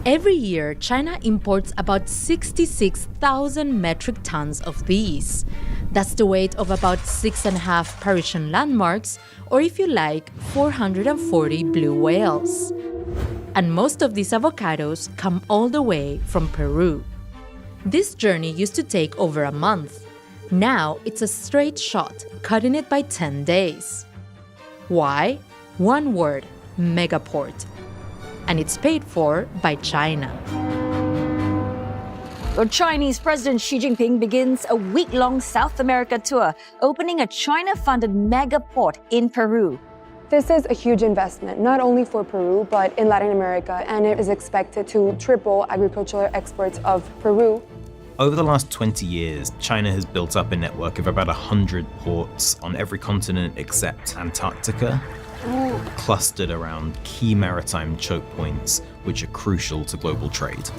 Every year, China imports about 66,000 metric tons of these. That's the weight of about 6.5 Parisian landmarks, or if you like, 440 blue whales. And most of these avocados come all the way from Peru. This journey used to take over a month. Now it's a straight shot, cutting it by 10 days. Why? One word: megaport. And it's paid for by China. Well, Chinese President Xi Jinping begins a week-long South America tour, opening a China-funded mega port in Peru. This is a huge investment, not only for Peru, but in Latin America, and it is expected to triple agricultural exports of Peru. Over the last 20 years, China has built up a network of about 100 ports on every continent except Antarctica, clustered around key maritime choke points which are crucial to global trade.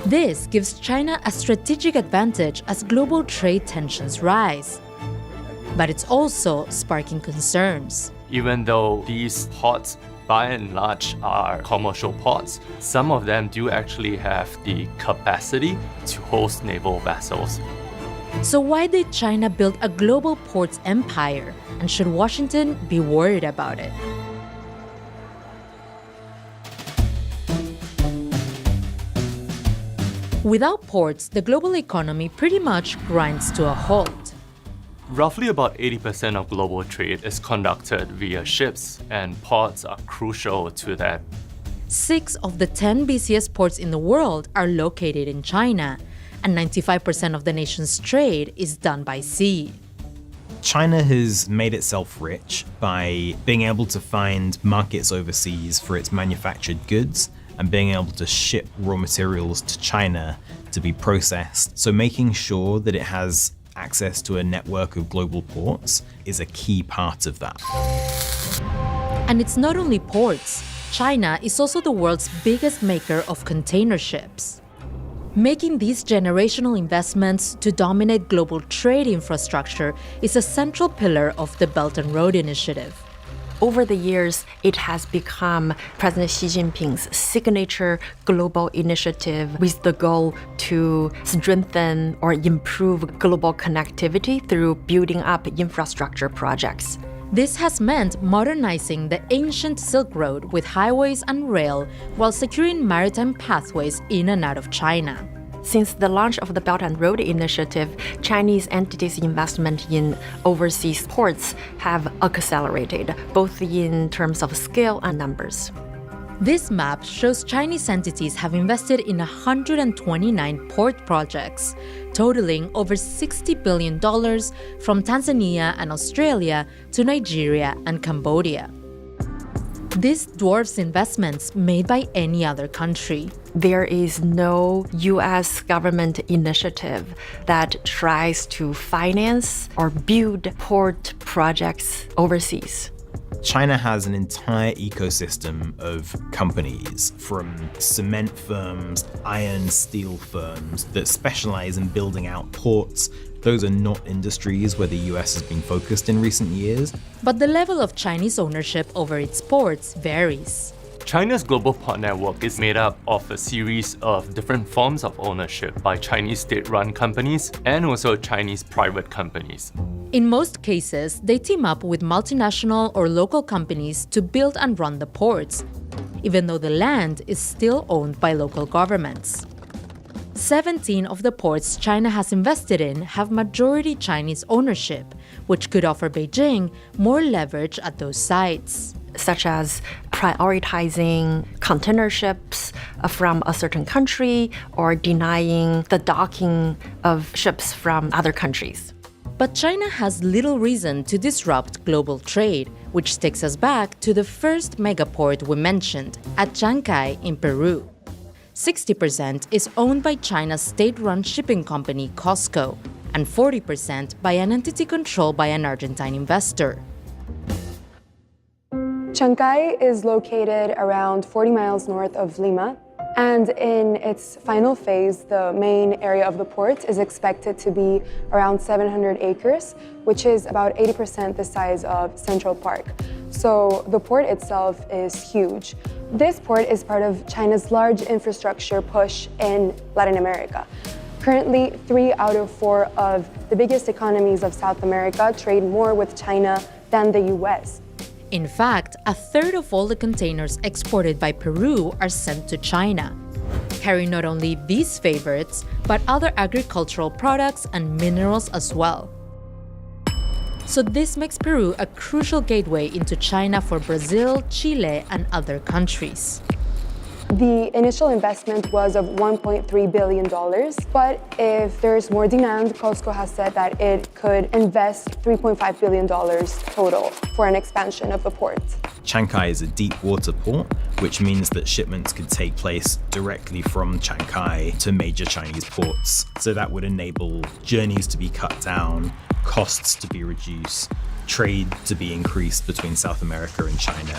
This gives China a strategic advantage as global trade tensions rise. But it's also sparking concerns. Even though these ports by and large are commercial ports, some of them do actually have the capacity to host naval vessels. So why did China build a global ports empire? And should Washington be worried about it? Without ports, the global economy pretty much grinds to a halt. Roughly about 80% of global trade is conducted via ships, and ports are crucial to that. 6 of the 10 busiest ports in the world are located in China, and 95% of the nation's trade is done by sea. China has made itself rich by being able to find markets overseas for its manufactured goods and being able to ship raw materials to China to be processed. So making sure that it has access to a network of global ports is a key part of that. And it's not only ports. China is also the world's biggest maker of container ships. Making these generational investments to dominate global trade infrastructure is a central pillar of the Belt and Road Initiative. Over the years, it has become President Xi Jinping's signature global initiative with the goal to strengthen or improve global connectivity through building up infrastructure projects. This has meant modernizing the ancient Silk Road with highways and rail while securing maritime pathways in and out of China. Since the launch of the Belt and Road Initiative, Chinese entities' investment in overseas ports have accelerated, both in terms of scale and numbers. This map shows Chinese entities have invested in 129 port projects, totaling over $60 billion from Tanzania and Australia to Nigeria and Cambodia. This dwarfs investments made by any other country. There is no U.S. government initiative that tries to finance or build port projects overseas. China has an entire ecosystem of companies, from cement firms, iron steel firms that specialize in building out ports. Those are not industries where the US has been focused in recent years. But the level of Chinese ownership over its ports varies. China's global port network is made up of a series of different forms of ownership by Chinese state-run companies and also Chinese private companies. In most cases, they team up with multinational or local companies to build and run the ports, even though the land is still owned by local governments. 17 of the ports China has invested in have majority Chinese ownership, which could offer Beijing more leverage at those sites, such as prioritizing container ships from a certain country or denying the docking of ships from other countries. But China has little reason to disrupt global trade, which takes us back to the first megaport we mentioned, at Chancay in Peru. 60% is owned by China's state-run shipping company COSCO, and 40% by an entity controlled by an Argentine investor. Chancay is located around 40 miles north of Lima, and in its final phase, the main area of the port is expected to be around 700 acres, which is about 80% the size of Central Park. So the port itself is huge. This port is part of China's large infrastructure push in Latin America. Currently, 3 out of 4 of the biggest economies of South America trade more with China than the US. In fact, a third of all the containers exported by Peru are sent to China, carrying not only these favorites, but other agricultural products and minerals as well. So this makes Peru a crucial gateway into China for Brazil, Chile, and other countries. The initial investment was of $1.3 billion, but if there's more demand, COSCO has said that it could invest $3.5 billion total for an expansion of the port. Shanghai is a deep water port, which means that shipments could take place directly from Shanghai to major Chinese ports. So that would enable journeys to be cut down, costs to be reduced, trade to be increased between South America and China.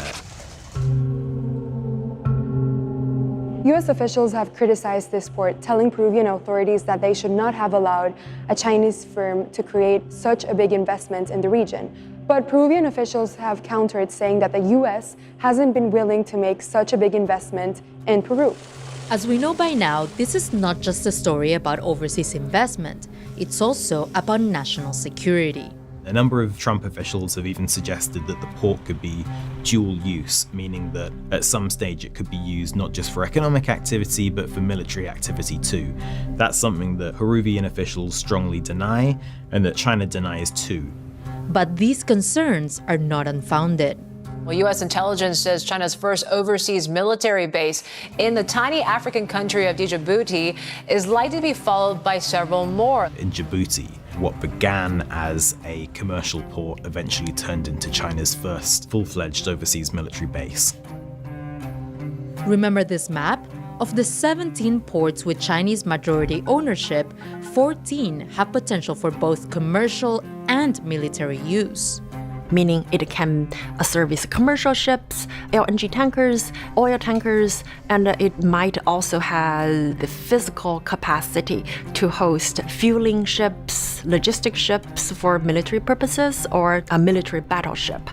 US officials have criticized this port, telling Peruvian authorities that they should not have allowed a Chinese firm to create such a big investment in the region. But Peruvian officials have countered, saying that the US hasn't been willing to make such a big investment in Peru. As we know by now, this is not just a story about overseas investment, it's also about national security. A number of Trump officials have even suggested that the port could be dual use, meaning that at some stage it could be used not just for economic activity, but for military activity too. That's something that Peruvian officials strongly deny, and that China denies too. But these concerns are not unfounded. Well, U.S. intelligence says China's first overseas military base in the tiny African country of Djibouti is likely to be followed by several more. In Djibouti, what began as a commercial port eventually turned into China's first full-fledged overseas military base. Remember this map? Of the 17 ports with Chinese majority ownership, 14 have potential for both commercial and military use. Meaning it can service commercial ships, LNG tankers, oil tankers, and it might also have the physical capacity to host fueling ships, logistic ships for military purposes, or a military battleship.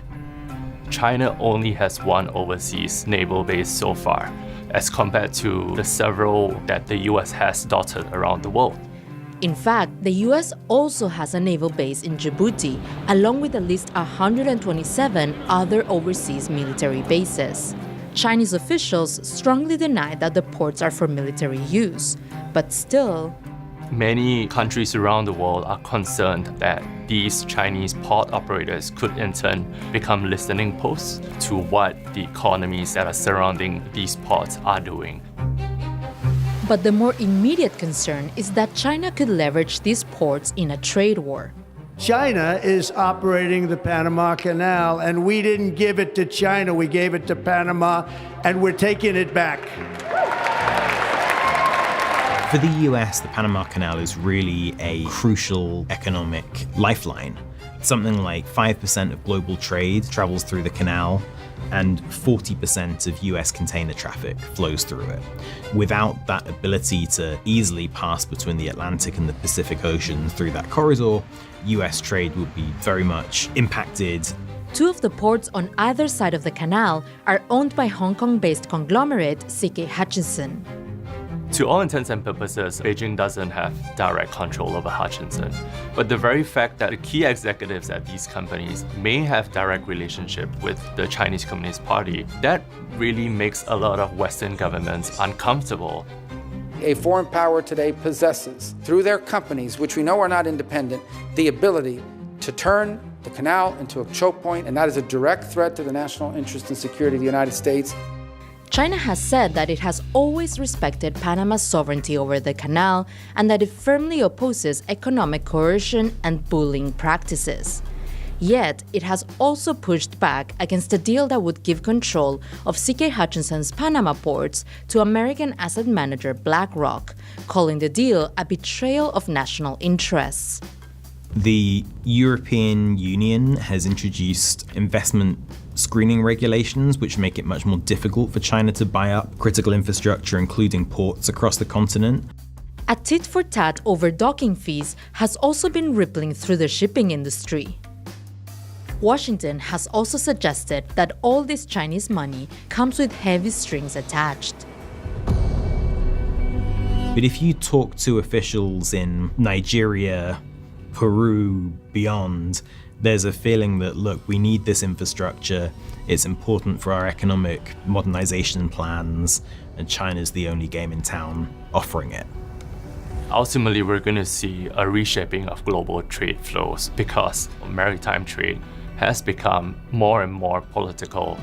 China only has one overseas naval base so far, as compared to the several that the US has dotted around the world. In fact, the US also has a naval base in Djibouti, along with at least 127 other overseas military bases. Chinese officials strongly deny that the ports are for military use, but still, Many countries around the world are concerned that these Chinese port operators could in turn become listening posts to what the economies that are surrounding these ports are doing. But the more immediate concern is that China could leverage these ports in a trade war. China is operating the Panama Canal, and we didn't give it to China, we gave it to Panama, and we're taking it back. For the US, the Panama Canal is really a crucial economic lifeline. Something like 5% of global trade travels through the canal, and 40% of US container traffic flows through it. Without that ability to easily pass between the Atlantic and the Pacific Ocean through that corridor, US trade would be very much impacted. 2 of the ports on either side of the canal are owned by Hong Kong-based conglomerate CK Hutchison. To all intents and purposes, Beijing doesn't have direct control over Hutchinson. But the very fact that the key executives at these companies may have direct relationship with the Chinese Communist Party, that really makes a lot of Western governments uncomfortable. A foreign power today possesses, through their companies, which we know are not independent, the ability to turn the canal into a choke point, and that is a direct threat to the national interest and security of the United States. China has said that it has always respected Panama's sovereignty over the canal and that it firmly opposes economic coercion and bullying practices. Yet, it has also pushed back against a deal that would give control of CK Hutchinson's Panama ports to American asset manager BlackRock, calling the deal a betrayal of national interests. The European Union has introduced investment screening regulations, which make it much more difficult for China to buy up critical infrastructure, including ports, across the continent. A tit-for-tat over docking fees has also been rippling through the shipping industry. Washington has also suggested that all this Chinese money comes with heavy strings attached. But if you talk to officials in Nigeria, Peru, beyond, there's a feeling that, look, we need this infrastructure, it's important for our economic modernization plans, and China's the only game in town offering it. Ultimately, we're going to see a reshaping of global trade flows because maritime trade has become more and more political